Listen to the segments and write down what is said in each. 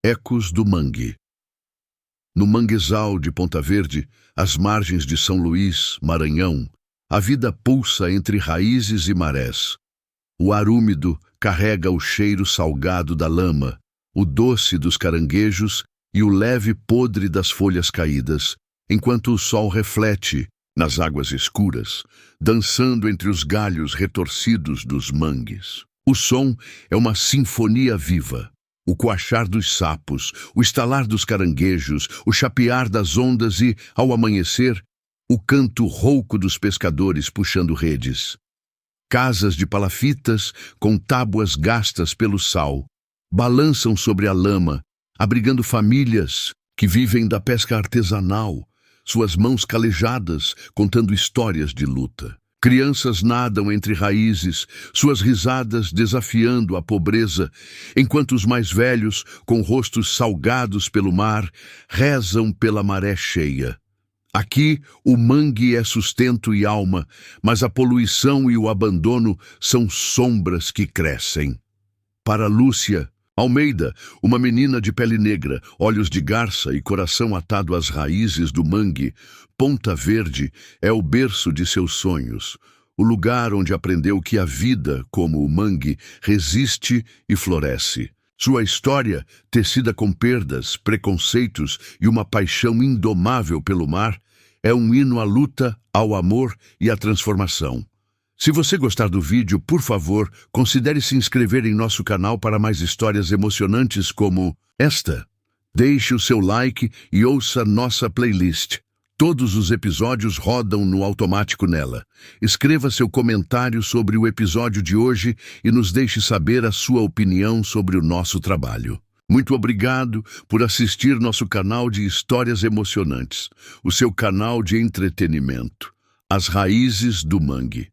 Ecos do Mangue. No manguezal de Ponta Verde, às margens de São Luís, Maranhão, a vida pulsa entre raízes e marés. O ar úmido carrega o cheiro salgado da lama, o doce dos caranguejos e o leve podre das folhas caídas, enquanto o sol reflete nas águas escuras, dançando entre os galhos retorcidos dos mangues. O som é uma sinfonia viva. O coachar dos sapos, o estalar dos caranguejos, o chapear das ondas e, ao amanhecer, o canto rouco dos pescadores puxando redes. Casas de palafitas com tábuas gastas pelo sal balançam sobre a lama, abrigando famílias que vivem da pesca artesanal, suas mãos calejadas contando histórias de luta. Crianças nadam entre raízes, suas risadas desafiando a pobreza, enquanto os mais velhos, com rostos salgados pelo mar, rezam pela maré cheia. Aqui, o mangue é sustento e alma, mas a poluição e o abandono são sombras que crescem. Para Lúcia Almeida, uma menina de pele negra, olhos de garça e coração atado às raízes do mangue, Ponta Verde é o berço de seus sonhos, o lugar onde aprendeu que a vida, como o mangue, resiste e floresce. Sua história, tecida com perdas, preconceitos e uma paixão indomável pelo mar, é um hino à luta, ao amor e à transformação. Se você gostar do vídeo, por favor, considere se inscrever em nosso canal para mais histórias emocionantes como esta. Deixe o seu like e ouça nossa playlist. Todos os episódios rodam no automático nela. Escreva seu comentário sobre o episódio de hoje e nos deixe saber a sua opinião sobre o nosso trabalho. Muito obrigado por assistir nosso canal de histórias emocionantes, o seu canal de entretenimento, As Raízes do Mangue.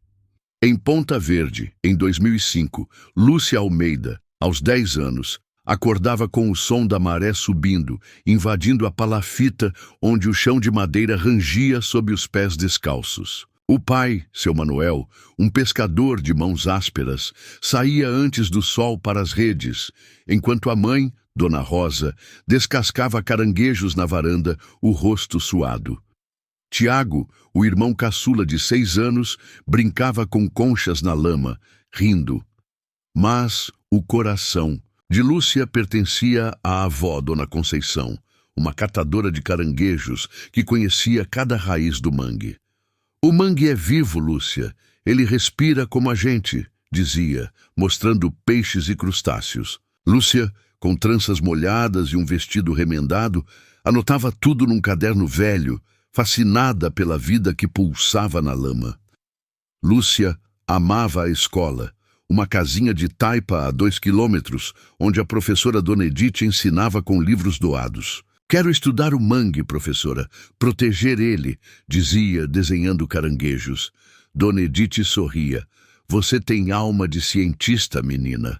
Em Ponta Verde, em 2005, Lúcia Almeida, aos 10 anos, acordava com o som da maré subindo, invadindo a palafita onde o chão de madeira rangia sob os pés descalços. O pai, seu Manuel, um pescador de mãos ásperas, saía antes do sol para as redes, enquanto a mãe, Dona Rosa, descascava caranguejos na varanda, o rosto suado. Tiago, o irmão caçula de 6 anos, brincava com conchas na lama, rindo. Mas o coração de Lúcia pertencia à avó, Dona Conceição, uma catadora de caranguejos que conhecia cada raiz do mangue. O mangue é vivo, Lúcia. Ele respira como a gente, dizia, mostrando peixes e crustáceos. Lúcia, com tranças molhadas e um vestido remendado, anotava tudo num caderno velho, fascinada pela vida que pulsava na lama. Lúcia amava a escola, uma casinha de taipa a 2 quilômetros, onde a professora Dona Edith ensinava com livros doados. Quero estudar o mangue, professora, proteger ele, dizia, desenhando caranguejos. Dona Edith sorria. Você tem alma de cientista, menina.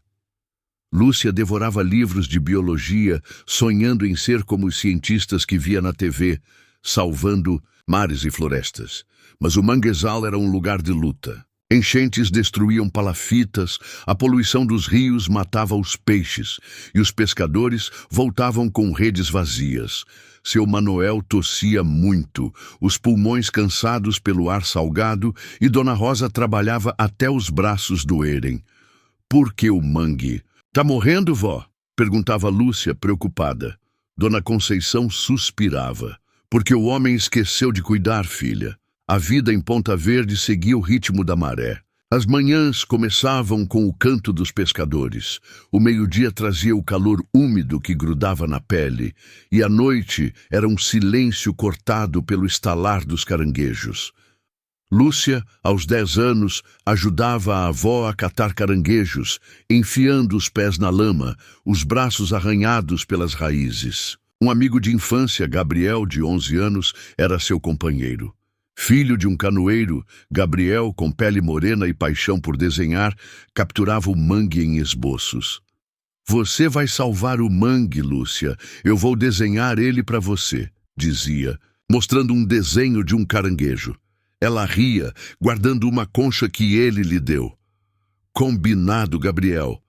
Lúcia devorava livros de biologia, sonhando em ser como os cientistas que via na TV, salvando mares e florestas. Mas o manguezal era um lugar de luta. Enchentes destruíam palafitas, a poluição dos rios matava os peixes, e os pescadores voltavam com redes vazias. Seu Manuel tossia muito, os pulmões cansados pelo ar salgado, e Dona Rosa trabalhava até os braços doerem. Por que o mangue? Tá morrendo, vó? Perguntava Lúcia, preocupada. Dona Conceição suspirava. Porque o homem esqueceu de cuidar, filha. A vida em Ponta Verde seguia o ritmo da maré. As manhãs começavam com o canto dos pescadores. O meio-dia trazia o calor úmido que grudava na pele. E a noite era um silêncio cortado pelo estalar dos caranguejos. Lúcia, aos 10 anos, ajudava a avó a catar caranguejos, enfiando os pés na lama, os braços arranhados pelas raízes. Um amigo de infância, Gabriel, de 11 anos, era seu companheiro. Filho de um canoeiro, Gabriel, com pele morena e paixão por desenhar, capturava o mangue em esboços. Você vai salvar o mangue, Lúcia. Eu vou desenhar ele para você, dizia, mostrando um desenho de um caranguejo. Ela ria, guardando uma concha que ele lhe deu. Combinado, Gabriel.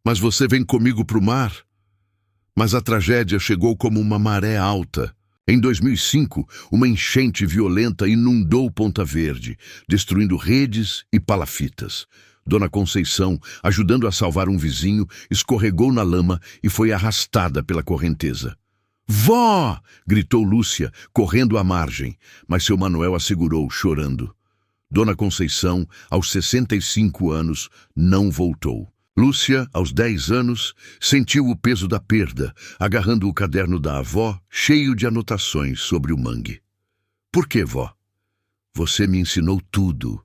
Mas você vem comigo pro mar? Mas a tragédia chegou como uma maré alta. Em 2005, uma enchente violenta inundou Ponta Verde, destruindo redes e palafitas. Dona Conceição, ajudando a salvar um vizinho, escorregou na lama e foi arrastada pela correnteza. «Vó!» gritou Lúcia, correndo à margem, mas seu Manuel a segurou, chorando. Dona Conceição, aos 65 anos, não voltou. Lúcia, aos 10 anos, sentiu o peso da perda, agarrando o caderno da avó, cheio de anotações sobre o mangue. «Por que, vó?» «Você me ensinou tudo»,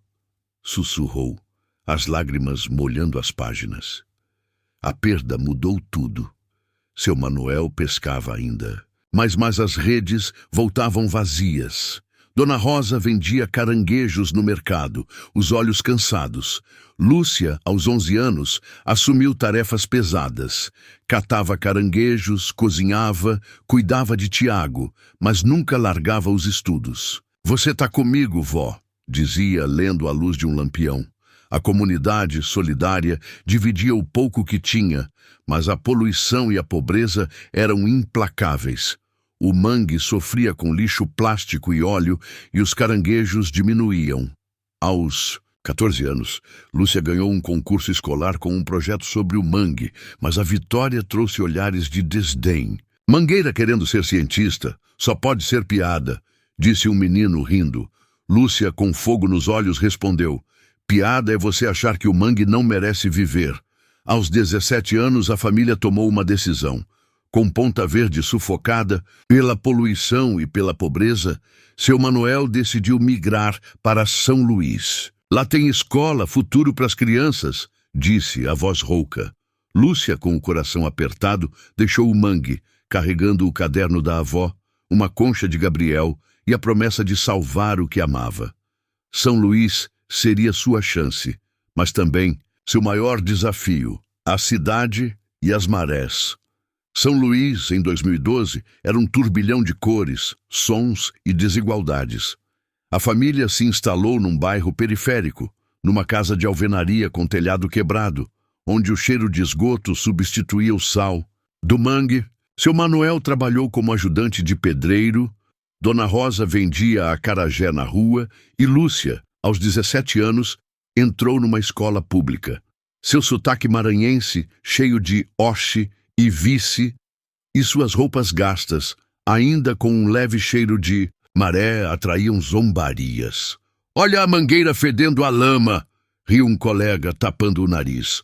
sussurrou, as lágrimas molhando as páginas. A perda mudou tudo. Seu Manuel pescava ainda, mas as redes voltavam vazias. Dona Rosa vendia caranguejos no mercado, os olhos cansados. Lúcia, aos 11 anos, assumiu tarefas pesadas. Catava caranguejos, cozinhava, cuidava de Tiago, mas nunca largava os estudos. «Você tá comigo, vó», dizia, lendo à luz de um lampião. A comunidade solidária dividia o pouco que tinha, mas a poluição e a pobreza eram implacáveis. O mangue sofria com lixo plástico e óleo e os caranguejos diminuíam. Aos 14 anos, Lúcia ganhou um concurso escolar com um projeto sobre o mangue, mas a vitória trouxe olhares de desdém. «Mangueira querendo ser cientista, só pode ser piada», disse um menino rindo. Lúcia, com fogo nos olhos, respondeu: «Piada é você achar que o mangue não merece viver». Aos 17 anos, a família tomou uma decisão. Com Ponta Verde sufocada pela poluição e pela pobreza, seu Manuel decidiu migrar para São Luís. «Lá tem escola, futuro para as crianças», disse a voz rouca. Lúcia, com o coração apertado, deixou o mangue, carregando o caderno da avó, uma concha de Gabriel e a promessa de salvar o que amava. São Luís seria sua chance, mas também seu maior desafio, a cidade e as marés. São Luís, em 2012, era um turbilhão de cores, sons e desigualdades. A família se instalou num bairro periférico, numa casa de alvenaria com telhado quebrado, onde o cheiro de esgoto substituía o sal. Do mangue, seu Manuel trabalhou como ajudante de pedreiro, Dona Rosa vendia acarajé na rua e Lúcia, aos 17 anos, entrou numa escola pública. Seu sotaque maranhense, cheio de oxe e vice, e suas roupas gastas, ainda com um leve cheiro de maré, atraíam zombarias. «Olha a mangueira fedendo a lama!» riu um colega, tapando o nariz.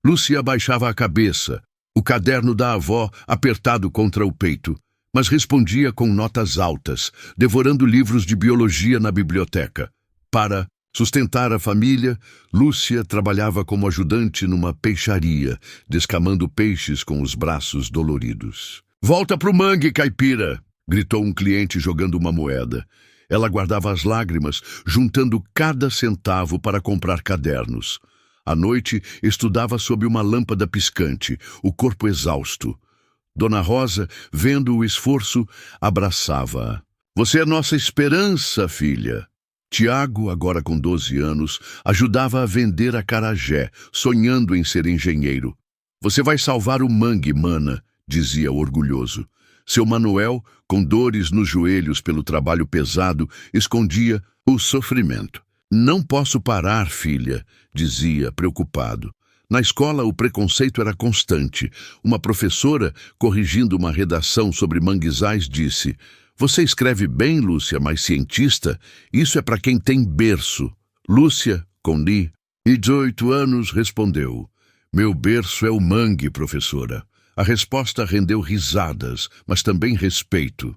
Lúcia abaixava a cabeça, o caderno da avó apertado contra o peito, mas respondia com notas altas, devorando livros de biologia na biblioteca. Para sustentar a família, Lúcia trabalhava como ajudante numa peixaria, descamando peixes com os braços doloridos. «Volta pro mangue, caipira!» gritou um cliente jogando uma moeda. Ela guardava as lágrimas, juntando cada centavo para comprar cadernos. À noite, estudava sob uma lâmpada piscante, o corpo exausto. Dona Rosa, vendo o esforço, abraçava-a. «Você é nossa esperança, filha!» Tiago, agora com 12 anos, ajudava a vender acarajé, sonhando em ser engenheiro. «Você vai salvar o mangue, mana», dizia orgulhoso. Seu Manuel, com dores nos joelhos pelo trabalho pesado, escondia o sofrimento. «Não posso parar, filha», dizia, preocupado. Na escola, o preconceito era constante. Uma professora, corrigindo uma redação sobre manguezais, disse: «Você escreve bem, Lúcia, mas cientista? Isso é para quem tem berço». Lúcia, com 18 anos, respondeu: «Meu berço é o mangue, professora». A resposta rendeu risadas, mas também respeito.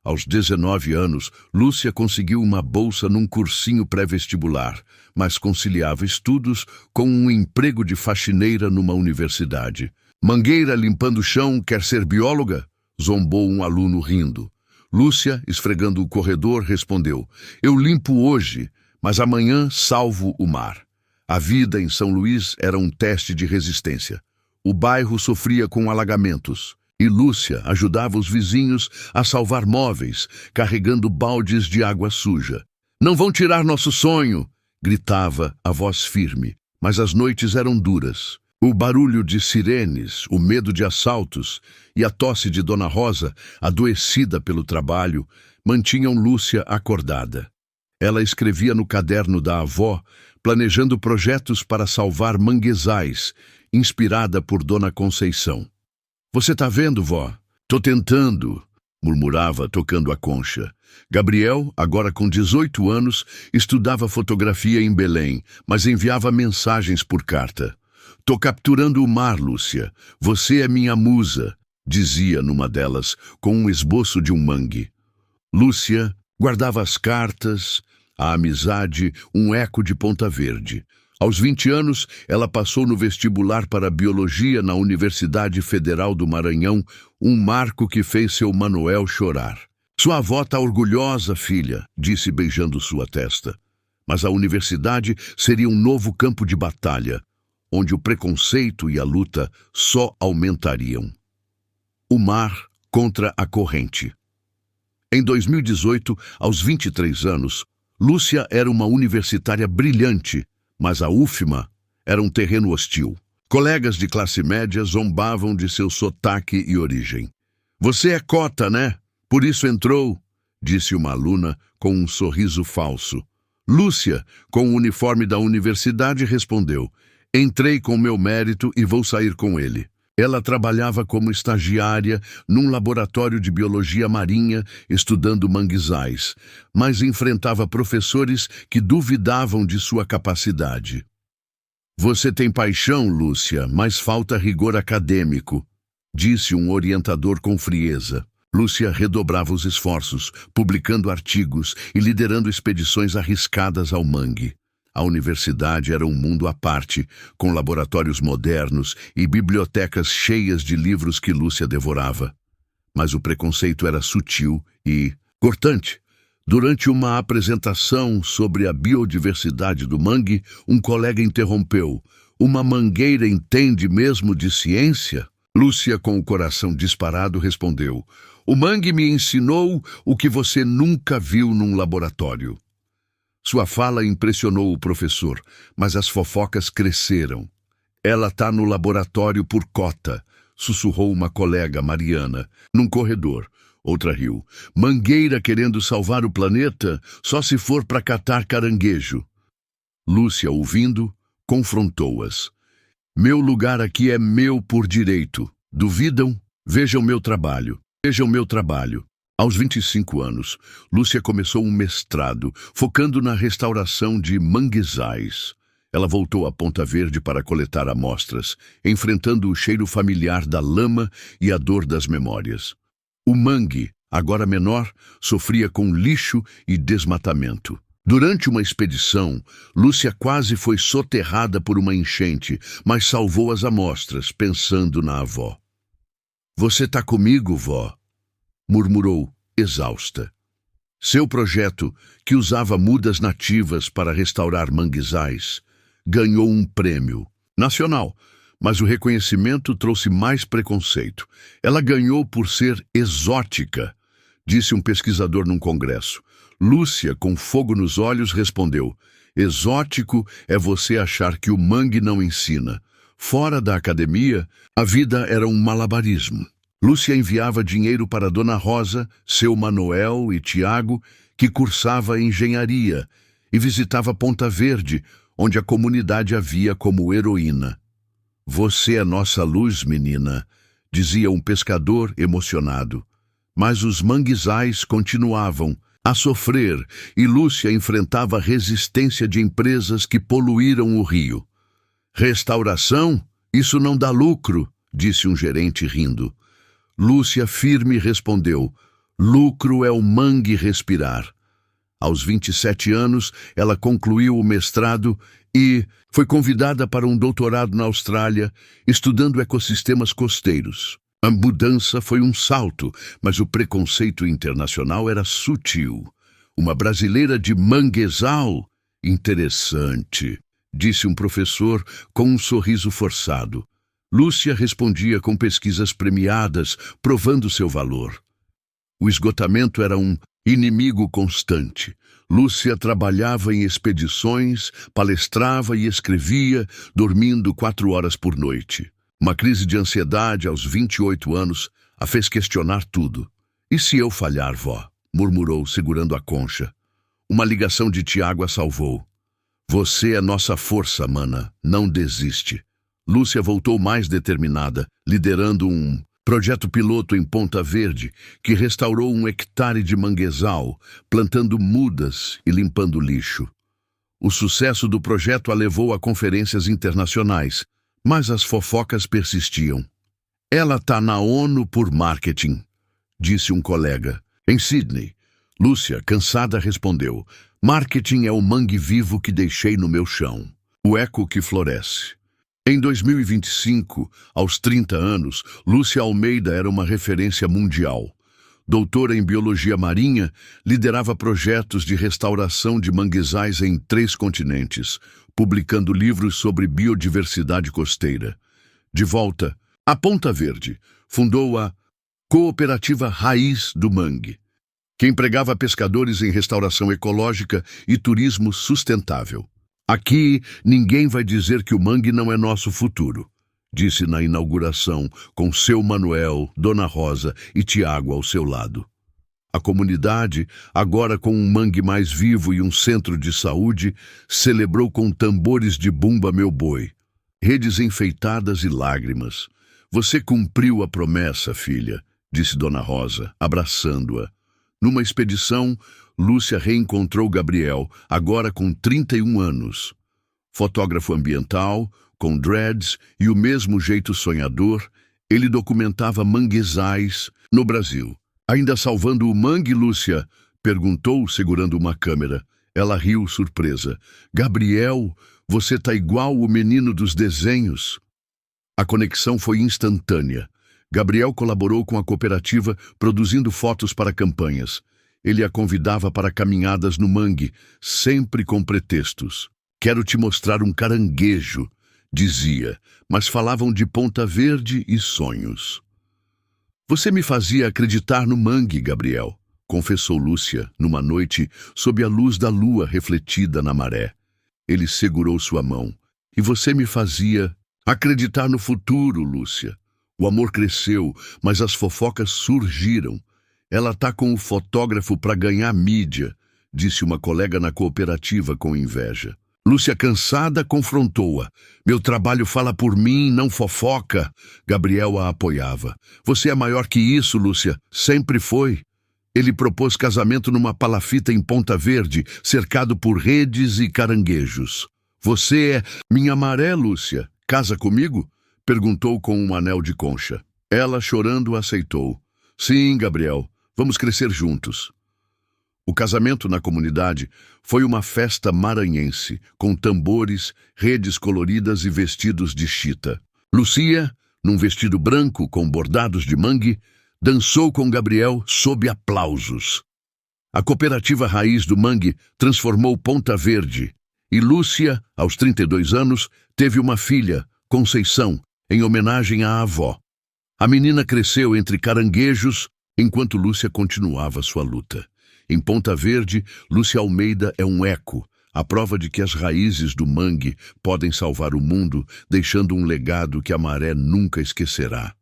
Aos 19 anos, Lúcia conseguiu uma bolsa num cursinho pré-vestibular, mas conciliava estudos com um emprego de faxineira numa universidade. «Mangueira limpando o chão, quer ser bióloga?» zombou um aluno rindo. Lúcia, esfregando o corredor, respondeu: «Eu limpo hoje, mas amanhã salvo o mar». A vida em São Luís era um teste de resistência. O bairro sofria com alagamentos. E Lúcia ajudava os vizinhos a salvar móveis, carregando baldes de água suja. «Não vão tirar nosso sonho!» gritava a voz firme. Mas as noites eram duras. O barulho de sirenes, o medo de assaltos e a tosse de Dona Rosa, adoecida pelo trabalho, mantinham Lúcia acordada. Ela escrevia no caderno da avó, planejando projetos para salvar manguezais, inspirada por Dona Conceição. "Você tá vendo, vó? Tô tentando", murmurava, tocando a concha. Gabriel, agora com 18 anos, estudava fotografia em Belém, mas enviava mensagens por carta. "Tô capturando o mar, Lúcia. Você é minha musa", dizia numa delas, com um esboço de um mangue. Lúcia guardava as cartas, a amizade, um eco de Ponta Verde. Aos 20 anos, ela passou no vestibular para Biologia na Universidade Federal do Maranhão, um marco que fez seu Manuel chorar. "Sua avó tá orgulhosa, filha", disse beijando sua testa. Mas a universidade seria um novo campo de batalha, onde o preconceito e a luta só aumentariam. O mar contra a corrente. Em 2018, aos 23 anos, Lúcia era uma universitária brilhante, mas a UFMA era um terreno hostil. Colegas de classe média zombavam de seu sotaque e origem. "Você é cota, né? Por isso entrou", disse uma aluna com um sorriso falso. Lúcia, com o uniforme da universidade, respondeu: "Entrei com meu mérito e vou sair com ele." Ela trabalhava como estagiária num laboratório de biologia marinha, estudando manguezais, mas enfrentava professores que duvidavam de sua capacidade. "Você tem paixão, Lúcia, mas falta rigor acadêmico", disse um orientador com frieza. Lúcia redobrava os esforços, publicando artigos e liderando expedições arriscadas ao mangue. A universidade era um mundo à parte, com laboratórios modernos e bibliotecas cheias de livros que Lúcia devorava. Mas o preconceito era sutil e cortante. Durante uma apresentação sobre a biodiversidade do mangue, um colega interrompeu: "Uma mangueira entende mesmo de ciência?" Lúcia, com o coração disparado, respondeu: "O mangue me ensinou o que você nunca viu num laboratório." Sua fala impressionou o professor, mas as fofocas cresceram. "Ela tá no laboratório por cota", sussurrou uma colega, Mariana, num corredor. Outra riu: "Mangueira querendo salvar o planeta só se for para catar caranguejo." Lúcia, ouvindo, confrontou-as: "Meu lugar aqui é meu por direito. Duvidam? Vejam meu trabalho. Vejam meu trabalho." Aos 25 anos, Lúcia começou um mestrado, focando na restauração de manguezais. Ela voltou a Ponta Verde para coletar amostras, enfrentando o cheiro familiar da lama e a dor das memórias. O mangue, agora menor, sofria com lixo e desmatamento. Durante uma expedição, Lúcia quase foi soterrada por uma enchente, mas salvou as amostras, pensando na avó. "Você tá comigo, vó?", murmurou, exausta. Seu projeto, que usava mudas nativas para restaurar manguezais, ganhou um prêmio nacional, mas o reconhecimento trouxe mais preconceito. "Ela ganhou por ser exótica", disse um pesquisador num congresso. Lúcia, com fogo nos olhos, respondeu: "Exótico é você achar que o mangue não ensina. Fora da academia, a vida era um malabarismo." Lúcia enviava dinheiro para Dona Rosa, seu Manuel e Tiago, que cursava engenharia, e visitava Ponta Verde, onde a comunidade a via como heroína. "Você é nossa luz, menina", dizia um pescador emocionado. Mas os manguezais continuavam a sofrer e Lúcia enfrentava a resistência de empresas que poluíram o rio. "Restauração? Isso não dá lucro", disse um gerente rindo. Lúcia firme respondeu: "Lucro é o mangue respirar." Aos 27 anos, ela concluiu o mestrado e foi convidada para um doutorado na Austrália, estudando ecossistemas costeiros. A mudança foi um salto, mas o preconceito internacional era sutil. "Uma brasileira de manguezal? Interessante", disse um professor com um sorriso forçado. Lúcia respondia com pesquisas premiadas, provando seu valor. O esgotamento era um Inimigo constante. Lúcia trabalhava em expedições, palestrava e escrevia, dormindo 4 horas por noite. Uma crise de ansiedade aos 28 anos a fez questionar tudo. E se eu falhar, vó? Murmurou, segurando a concha. Uma ligação de Tiago a salvou. Você é nossa força, mana. Não desiste. Lúcia voltou mais determinada, liderando um projeto piloto em Ponta Verde, que restaurou 1 hectare de manguezal, plantando mudas e limpando lixo. O sucesso do projeto a levou a conferências internacionais, mas as fofocas persistiam. Ela tá na ONU por marketing, disse um colega. Em Sydney, Lúcia, cansada, respondeu: marketing é o mangue vivo que deixei no meu chão, o eco que floresce. Em 2025, aos 30 anos, Lúcia Almeida era uma referência mundial. Doutora em biologia marinha, liderava projetos de restauração de manguezais em 3 continentes, publicando livros sobre biodiversidade costeira. De volta a Ponta Verde, fundou a Cooperativa Raiz do Mangue, que empregava pescadores em restauração ecológica e turismo sustentável. Aqui, ninguém vai dizer que o mangue não é nosso futuro, disse na inauguração, com seu Manuel, Dona Rosa e Tiago ao seu lado. A comunidade, agora com um mangue mais vivo e um centro de saúde, celebrou com tambores de bumba meu boi, redes enfeitadas e lágrimas. Você cumpriu a promessa, filha, disse Dona Rosa, abraçando-a. Numa expedição, Lúcia reencontrou Gabriel, agora com 31 anos. Fotógrafo ambiental, com dreads e o mesmo jeito sonhador, ele documentava manguezais no Brasil. Ainda salvando o mangue, Lúcia? Perguntou, segurando uma câmera. Ela riu, surpresa. Gabriel, você tá igual o menino dos desenhos. A conexão foi instantânea. Gabriel colaborou com a cooperativa, produzindo fotos para campanhas. Ele a convidava para caminhadas no mangue, sempre com pretextos. Quero te mostrar um caranguejo, dizia, mas falavam de Ponta Verde e sonhos. Você me fazia acreditar no mangue, Gabriel, confessou Lúcia, numa noite, sob a luz da lua refletida na maré. Ele segurou sua mão. E você me fazia acreditar no futuro, Lúcia. O amor cresceu, mas as fofocas surgiram. Ela tá com o fotógrafo para ganhar mídia, disse uma colega na cooperativa com inveja. Lúcia, cansada, confrontou-a. Meu trabalho fala por mim, não fofoca. Gabriel a apoiava. Você é maior que isso, Lúcia. Sempre foi. Ele propôs casamento numa palafita em Ponta Verde, cercado por redes e caranguejos. Você é minha maré, Lúcia. Casa comigo? Perguntou com um anel de concha. Ela, chorando, aceitou. Sim, Gabriel. Vamos crescer juntos. O casamento na comunidade foi uma festa maranhense, com tambores, redes coloridas e vestidos de chita. Lúcia, num vestido branco com bordados de mangue, dançou com Gabriel sob aplausos. A cooperativa Raiz do Mangue transformou Ponta Verde, e Lúcia, aos 32 anos, teve uma filha, Conceição, em homenagem à avó. A menina cresceu entre caranguejos, enquanto Lúcia continuava sua luta. Em Ponta Verde, Lúcia Almeida é um eco, a prova de que as raízes do mangue podem salvar o mundo, deixando um legado que a maré nunca esquecerá.